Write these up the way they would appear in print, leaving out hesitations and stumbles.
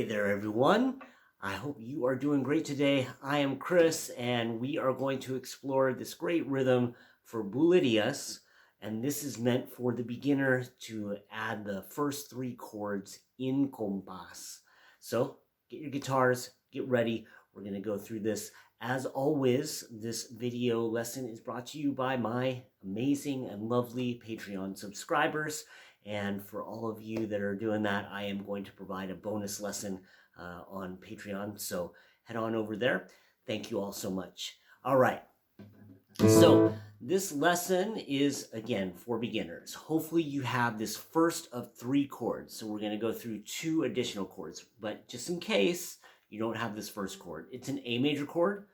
there, everyone. I hope you are doing great today. I am Chris, and we are going to explore this great rhythm for Bulerias. And this is meant for the beginner to add the first three chords in COMPÁS. So get your guitars, get ready. We're going to go through this. As always, this video lesson is brought to you by my amazing and lovely Patreon subscribers. And for all of you that are doing that, I am going to provide a bonus lesson on Patreon. So head on over there. Thank you all so much. All right. So this lesson is, again, for beginners. Hopefully you have this first of three chords. So we're going to go through two additional chords. But just in case you don't have this first chord, it's an A major chord.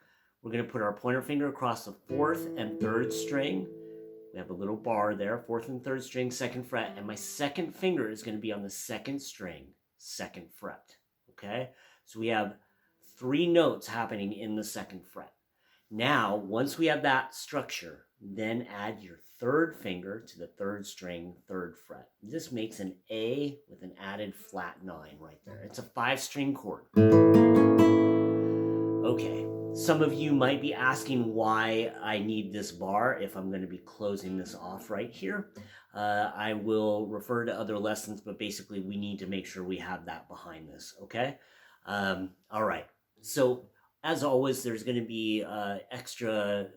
We're going to put our pointer finger across the fourth and third string. We have a little bar there, fourth and third string, second fret, and my second finger is going to be on the second string, second fret, okay? So we have three notes happening in the second fret. Now, once we have that structure, then add your third finger to the third string, third fret. This makes an A with an added flat 9 right there. It's a 5-string chord. Okay. Some of you might be asking why I need this bar if I'm going to be closing this off right here. I will refer to other lessons, but basically we need to make sure we have that behind this, okay? All right. So as always, there's going to be extra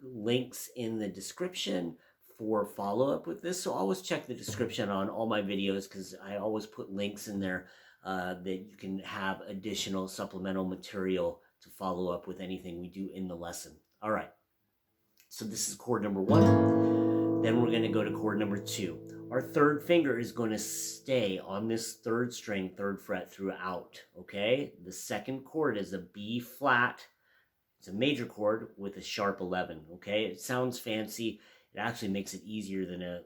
links in the description for follow-up with this. So always check the description on all my videos because I always put links in there that you can have additional supplemental material to follow up with anything we do in the lesson. All right, so this is chord number 1. Then we're going to go to chord number 2. Our third finger is going to stay on this third string, third fret throughout, okay? The second chord is a B flat. It's a major chord with a sharp 11, okay? It sounds fancy. It actually makes it easier than a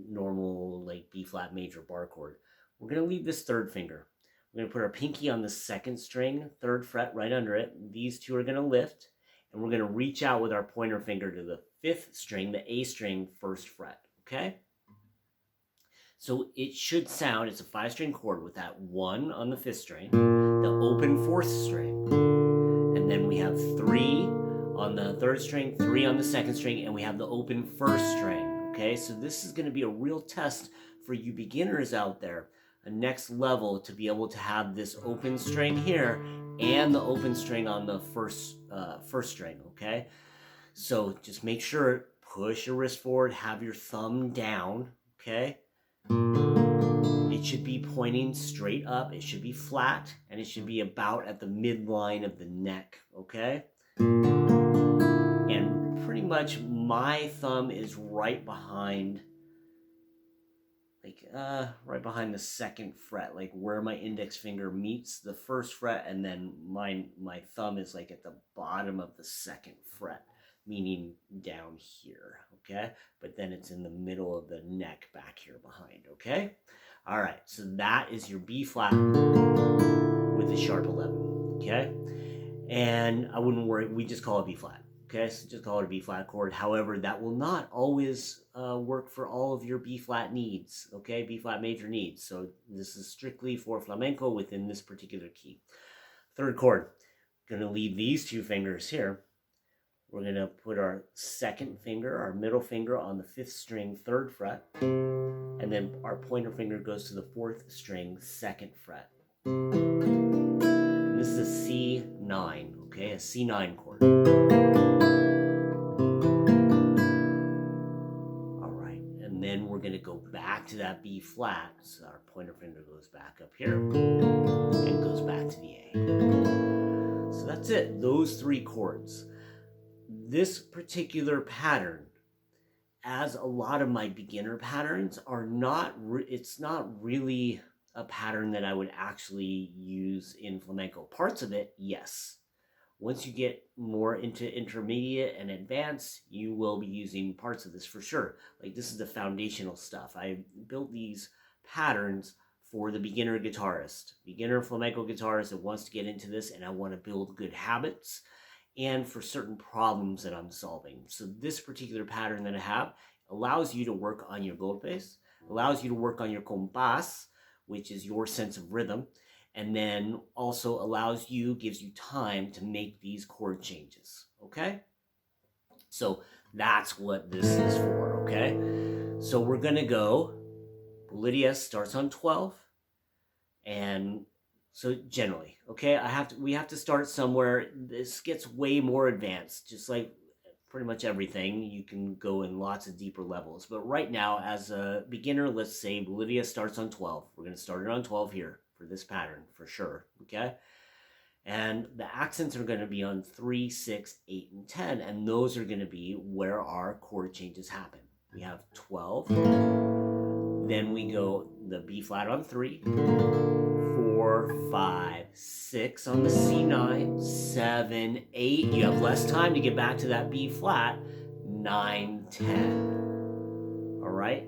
normal B flat major bar chord. We're going to leave this third finger. We're going to put our pinky on the second string, third fret right under it. These two are going to lift, and we're going to reach out with our pointer finger to the fifth string, the A string, first fret, okay? So it should sound, it's a 5-string chord with that 1 on the fifth string, the open fourth string, and then we have 3 on the third string, 3 on the second string, and we have the open first string, okay? So this is going to be a real test for you beginners out there. A next level to be able to have this open string here and the open string on the first string, okay? So just make sure, push your wrist forward, have your thumb down, okay? It should be pointing straight up, it should be flat, and it should be about at the midline of the neck, okay? And pretty much my thumb is right behind right behind the second fret, like where my index finger meets the first fret, and then my thumb is like at the bottom of the second fret, meaning down here, okay? But then it's in the middle of the neck back here behind, okay? All right, so that is your B flat with the sharp 11, okay? And I wouldn't worry, we just call it B flat. Okay, so just call it a B flat chord. However, that will not always work for all of your B flat needs, okay, B flat major needs. So this is strictly for flamenco within this particular key. Third chord, going to leave these two fingers here. We're going to put our second finger, our middle finger on the fifth string, third fret, and then our pointer finger goes to the fourth string, second fret. And this is a C9, okay, a C9 chord. And then we're going to go back to that B flat. So our pointer finger goes back up here and goes back to the A. So that's it. Those three chords. This particular pattern, as a lot of my beginner patterns, it's not really a pattern that I would actually use in flamenco. Parts of it, yes. Once you get more into intermediate and advanced, you will be using parts of this for sure. Like this is the foundational stuff. I built these patterns for the beginner guitarist, beginner flamenco guitarist that wants to get into this, and I want to build good habits and for certain problems that I'm solving. So this particular pattern that I have allows you to work on your golpes, allows you to work on your compás, which is your sense of rhythm, and then also gives you time to make these chord changes, okay? So that's what this is for, okay? So we're gonna go, Bulerías starts on 12, and so generally, okay, we have to start somewhere. This gets way more advanced, just like pretty much everything. You can go in lots of deeper levels. But right now, as a beginner, let's say Bulerías starts on 12. We're going to start it on 12 here for this pattern, for sure, okay? And the accents are going to be on 3, 6, 8, and 10, and those are going to be where our chord changes happen. We have 12, then we go the B flat on 3, 4, 5, 6 on the C9, 7, 8. You have less time to get back to that B flat. 9, 10. All right.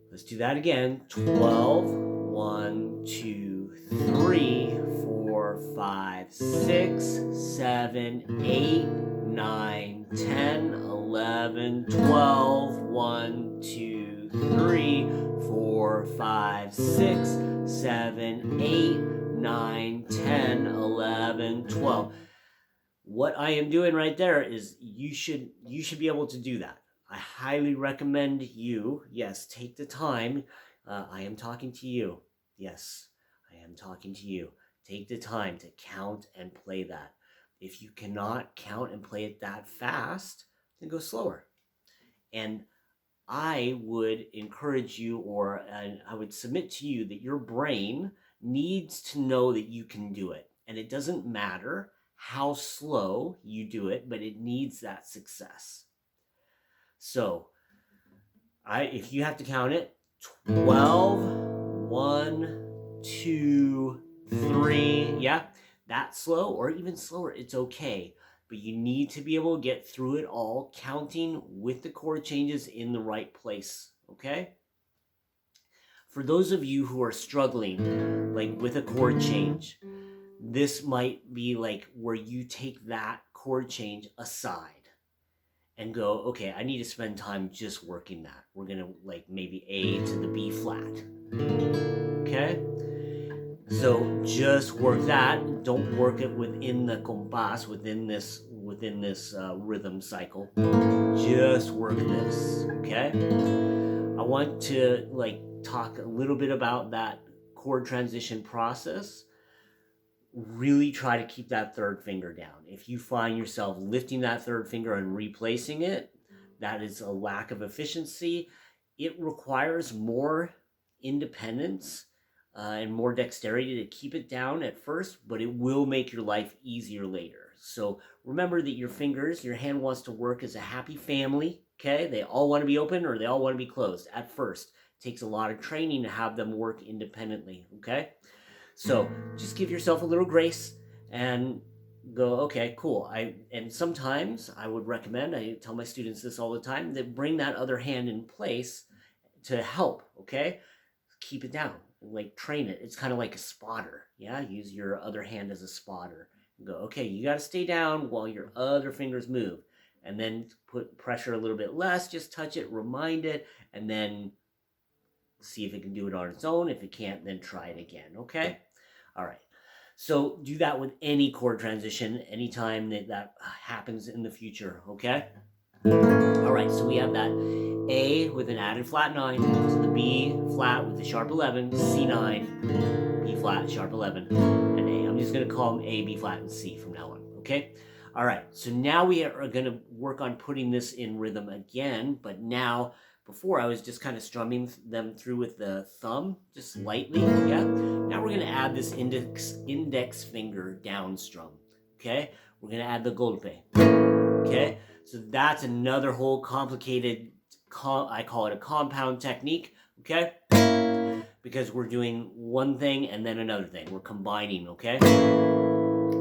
Let's do that again. 12, 1, 2, 3, 4, 5, 6, 7, 8, 9, 10, 11, 12, 1, 2, 3, 4, 5, 6, 7, 8, 9, 10, 11, 12. What I am doing right there is you should be able to do that. I highly recommend you, yes, take the time. I am talking to you. Yes, I am talking to you. Take the time to count and play that. If you cannot count and play it that fast, then go slower. And I would encourage you, and I would submit to you that your brain needs to know that you can do it. And it doesn't matter how slow you do it, but it needs that success. So, if you have to count it, 12, 1, 2, 3, yeah, that slow or even slower, it's okay. But you need to be able to get through it all, counting with the chord changes in the right place, okay? For those of you who are struggling, like with a chord change, this might be like where you take that chord change aside and go, okay, I need to spend time just working that. We're gonna like maybe A to the B flat, okay? So just work that. Don't work it within the compás, within this rhythm cycle. Just work this, okay? I want to like talk a little bit about that chord transition process. Really try to keep that third finger down. If you find yourself lifting that third finger and replacing it, that is a lack of efficiency. It requires more independence and more dexterity to keep it down at first, but it will make your life easier later. So remember that your fingers, your hand wants to work as a happy family, okay? They all want to be open or they all want to be closed at first. It takes a lot of training to have them work independently, okay? So just give yourself a little grace and go, okay, cool. And sometimes I would recommend, I tell my students this all the time, that bring that other hand in place to help, okay? Keep it down, like train it. It's kind of like a spotter, yeah? Use your other hand as a spotter. Go, okay, you got to stay down while your other fingers move. And then put pressure a little bit less, just touch it, remind it, and then see if it can do it on its own. If it can't, then try it again, okay? All right. So do that with any chord transition anytime that happens in the future, okay? All right, so we have that A with an added flat 9 to the B flat with the sharp 11, C9, B flat, sharp 11, and A. I'm just going to call them A, B flat, and C from now on, okay? All right, so now we are going to work on putting this in rhythm again, but now, before I was just kind of strumming them through with the thumb, just lightly, yeah? Now we're going to add this index finger down strum, okay? We're going to add the golpe, okay? So that's another whole complicated, I call it a compound technique, okay? Because we're doing one thing and then another thing. We're combining, okay?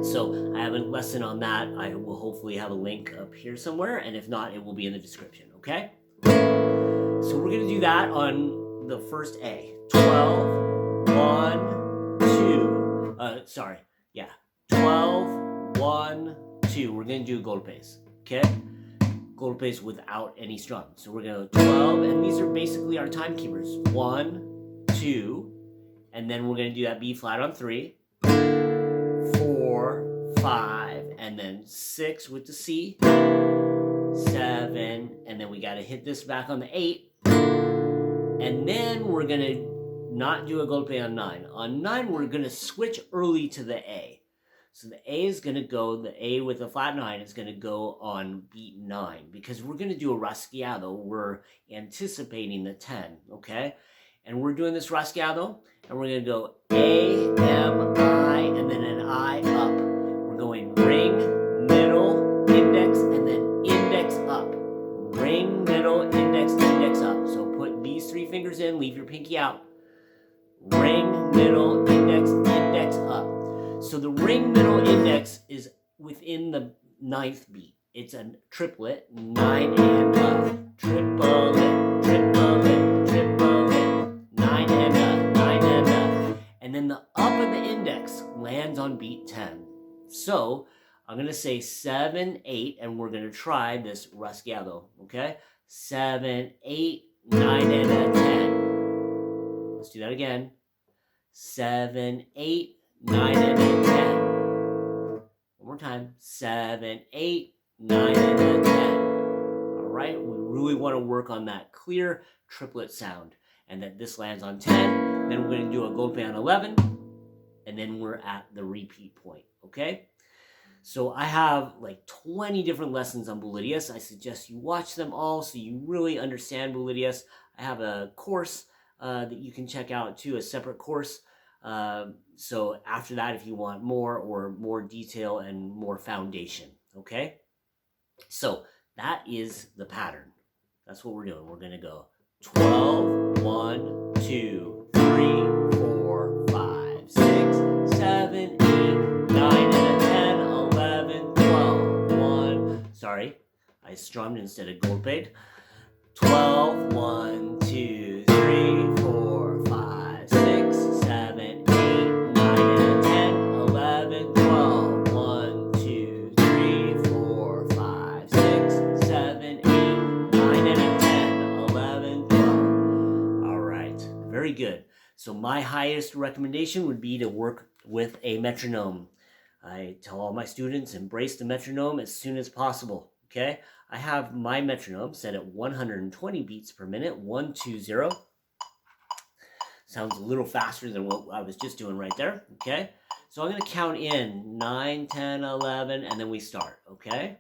So I have a lesson on that. I will hopefully have a link up here somewhere, and if not, it will be in the description, okay? So we're going to do that on the first A. 12, 1, 2. 12, 1, 2. We're going to do golpes, okay? Golpes without any strum. So we're going to go 12, and these are basically our timekeepers. 1, 2, and then we're going to do that B flat on 3, 4, 5, and then 6 with the C, 7, and then we got to hit this back on the 8, and then we're going to not do a golpe on 9. On 9, we're going to switch early to the A. So the A is going to go, the A with the flat 9 is going to go on beat 9, because we're going to do a rasgueado. We're anticipating the 10, okay? And we're doing this rasgueado, and we're going to go A, M, I, and then an I up. We're going ring, middle, index, and then index up. Ring, middle, index, index up. So put these 3 fingers in, leave your pinky out. Ring, middle, index, index up. So the ring, middle, index is within the 9th beat. It's a triplet, 9 and up. Triplet, triplet, triplet, 9 and up, 9 and up. And then the up of the index lands on beat 10. So I'm going to say 7, 8, and we're going to try this rasgueado, okay? 7, 8, 9, and a 10. Let's do that again. 7, 8, 9, and a 10. One more time. 7, 8, 9, and a 10. All right, we really want to work on that clear triplet sound, and that this lands on 10. Then we're going to do a golpe on 11, and then we're at the repeat point, okay? So I have like 20 different lessons on Bulerías. I suggest you watch them all so you really understand Bulerías. I have a course that you can check out too, a separate course. So after that, if you want more detail and more foundation, okay? So that is the pattern. That's what we're doing. We're going to go 12, 1, 2, 3, 4, 5, 6, 7, 8, 9, and a 10, 11, 12, 1. Sorry, I strummed instead of golped. 12, 1, 2, 3, 4, 5, 6, 7, 8, 9, and a 10, 11, 12, 1, 2, 3, 4, 5, 6, 7, 8, 9, and a 10, 11, 12. All right, very good. So my highest recommendation would be to work with a metronome. I tell all my students, embrace the metronome as soon as possible, okay? I have my metronome set at 120 beats per minute, 1, 2, 0. Sounds a little faster than what I was just doing right there, okay? So I'm going to count in 9, 10, 11, and then we start, okay?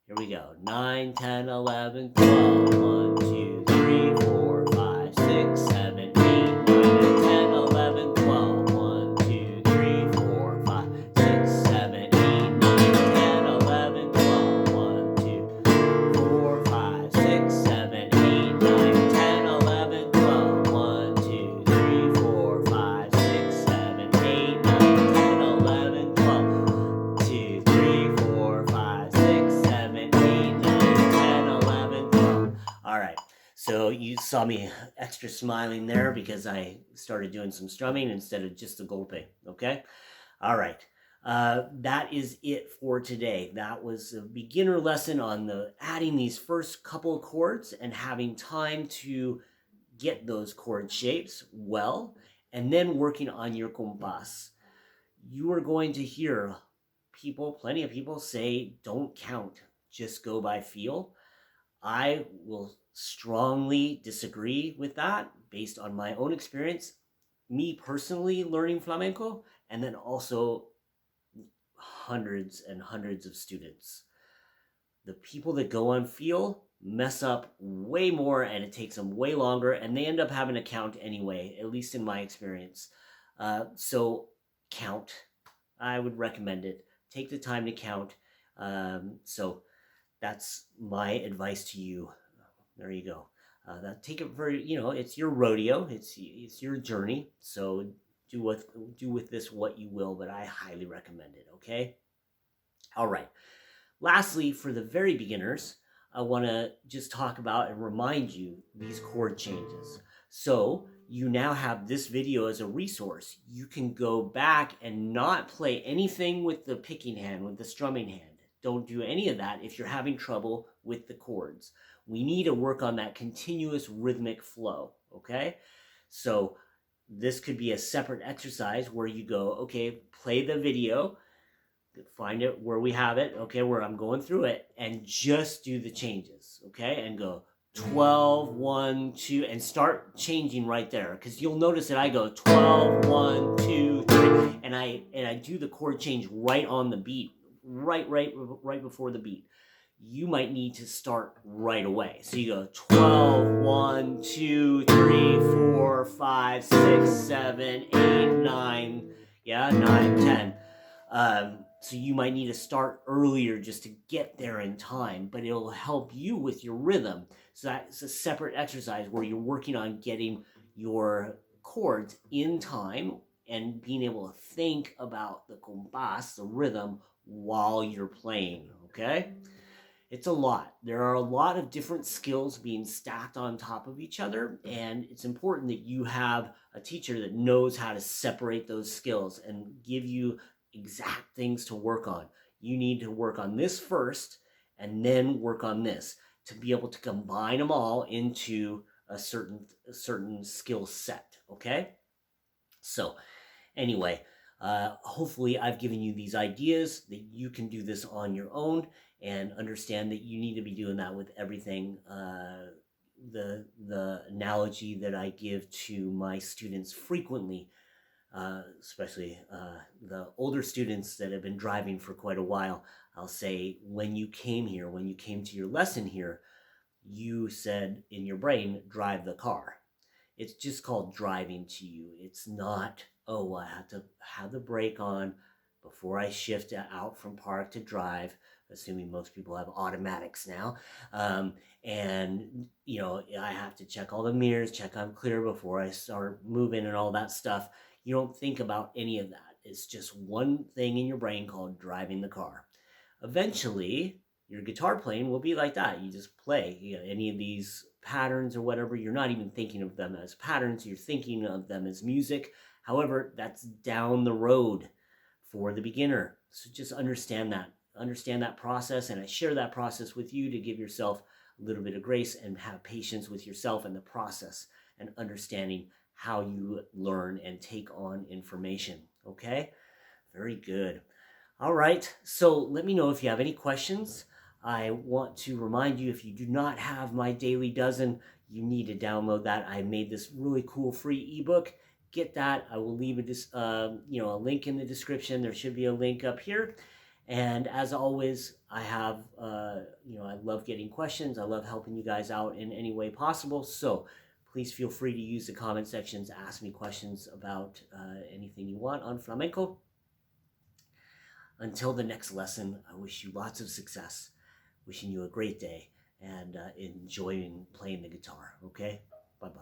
Here we go. 9, 10, 11, 12, 1, 2, 3, 4, 5, 6, 7, 8, 9, 10, 11, 12, 1, 2, 3, 4, 5, 6, 7, 8, 9, 10, 11, 12, 1, 2, 4, 5, 6, 7, 8, 9, 10, 11, 12, 1, 2, 3, 4, 5, 6, 7, 8, 9, 10, 11, 12, 2, 3, 4, 5, 6, 7, 8, 9, 10, 11, 12. All right. So you saw me extra smiling there because I started doing some strumming instead of just the golpe, okay? All right. That is it for today. That was a beginner lesson on adding these first couple of chords and having time to get those chord shapes well, and then working on your compás. You are going to hear plenty of people say, don't count, just go by feel. I will strongly disagree with that based on my own experience, me personally learning flamenco, and then also hundreds and hundreds of students. The people that go on feel mess up way more, and it takes them way longer, and they end up having to count anyway, at least in my experience. So count. I would recommend it. Take the time to count. So that's my advice to you. There you go. Take it very, it's your rodeo. It's your journey. So do with this what you will, but I highly recommend it, okay? All right. Lastly, for the very beginners, I want to just talk about and remind you these chord changes. So you now have this video as a resource. You can go back and not play anything with the picking hand, with the strumming hand. Don't do any of that if you're having trouble with the chords. We need to work on that continuous rhythmic flow, okay? So this could be a separate exercise where you go, okay, play the video, find it where we have it, okay, where I'm going through it, and just do the changes, okay, and go 12, 1, 2, and start changing right there, because you'll notice that I go 12, 1, 2, 3, and I do the chord change right on the beat, right before the beat. You might need to start right away. So you go 12, 1, 2, 3, 4, 5, 6, 7, 8, 9, yeah, 9, 10. So you might need to start earlier just to get there in time, but it'll help you with your rhythm. So that's a separate exercise where you're working on getting your chords in time and being able to think about the compás, the rhythm, while you're playing, okay? It's a lot. There are a lot of different skills being stacked on top of each other, and it's important that you have a teacher that knows how to separate those skills and give you exact things to work on. You need to work on this first and then work on this to be able to combine them all into a certain skill set, okay? So anyway, hopefully I've given you these ideas that you can do this on your own, and understand that you need to be doing that with everything. The analogy that I give to my students frequently, especially the older students that have been driving for quite a while, I'll say, when you came here, when you came to your lesson here, you said in your brain, drive the car. It's just called driving to you. It's not, oh, I have to have the brake on before I shift out from park to drive, assuming most people have automatics now. And, you know, I have to check all the mirrors, check I'm clear before I start moving and all that stuff. You don't think about any of that. It's just one thing in your brain called driving the car. Eventually, your guitar playing will be like that. You just play, you know, any of these patterns or whatever. You're not even thinking of them as patterns. You're thinking of them as music. However, that's down the road for the beginner. So just understand that process. And I share that process with you to give yourself a little bit of grace and have patience with yourself and the process and understanding how you learn and take on information. Okay? Very good. All right. So let me know if you have any questions. I want to remind you, if you do not have my daily dozen, you need to download that. I made this really cool free ebook. Get that. I will leave a link in the description. There should be a link up here. And as always, I have I love getting questions. I love helping you guys out in any way possible. So please feel free to use the comment sections to ask me questions about anything you want on flamenco. Until the next lesson, I wish you lots of success. Wishing you a great day and enjoying playing the guitar, okay?